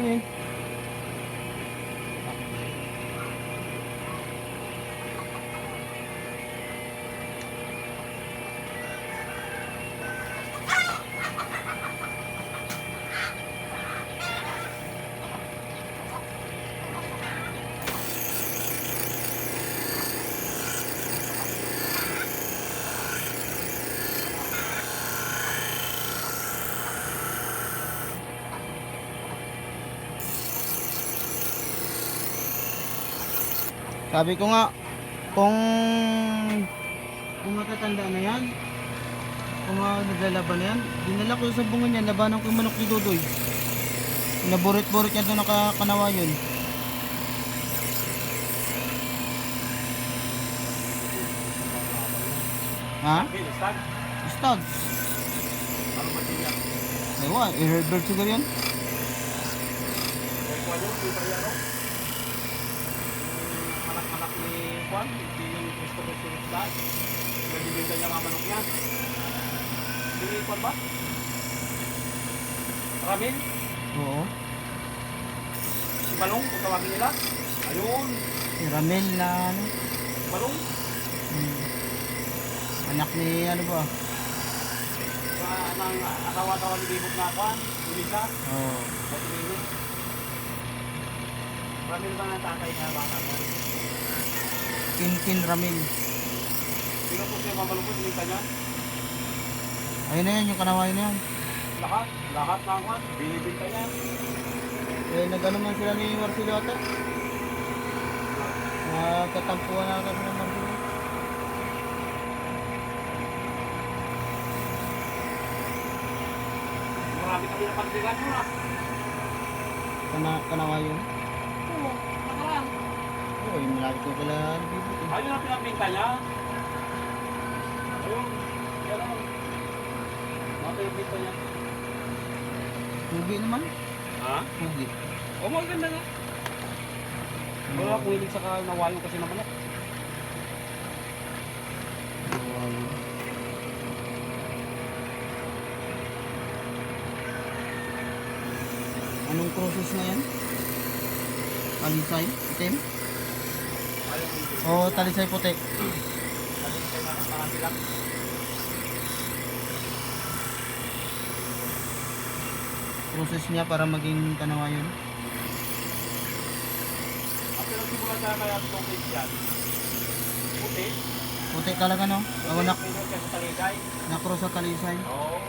Eh. Sabi ko nga, kung matatanda na yan, kung naglalaban na yan, dinala ko sa bunga niya, labanan ko yung manok ni Dudoy. Naburit-burit niya doon nakakanawa yun. Ha? Stag? Stag. Ano ba siya? Ewan, i-herbert siguro yun. Kuwan yun, di ba yan, no? Anak-anak ni Juan, yung gusto ko si Stag. Nagibinta niya mga manok niya. Hindi ni Juan ba? Ramil? Oo. Si Balong, kung tawagin nila. Ayun, Si Ramel na ano, Balong. anak ni ano ba? Sa nang asawa-asawa ni Bibot na Juan, Ulisa, Oo. o si Bibot. Ramil ba ng tatay niya, bata mo? Kinkin Ramel. Sino po siya mamalungkot, sinita niya? Ayun na yan, yung kanawain na yan. Lahat ng Juan, binibinta niya. Eh, nag-ano man sila ni Marcelo ata. Nagkatampuan na kami ng Marcelo. Marami kami na pagbigan mo na. Kanawa yun. Oo, nakaraan. Oo, yung malaki ko pala nabibit eh. Ayun ang pinabinta niya. Ayun, yan o. Mga pinabinta niya. Lugi naman. Ha? Lugi. O, maganda nga. Wala akong hilig sa nawayo kasi naman ako. Anong process na yan? Talisay? Itim? Ayaw ko hilig. O talisay puti? Talisay na mga bilang. Process niya para maging kanawa yun? At nagsimula sa kaya itong case yan. Puti. Puti talaga no? O Puti. Pinag sa talisay. nakro sa talisay? Oo.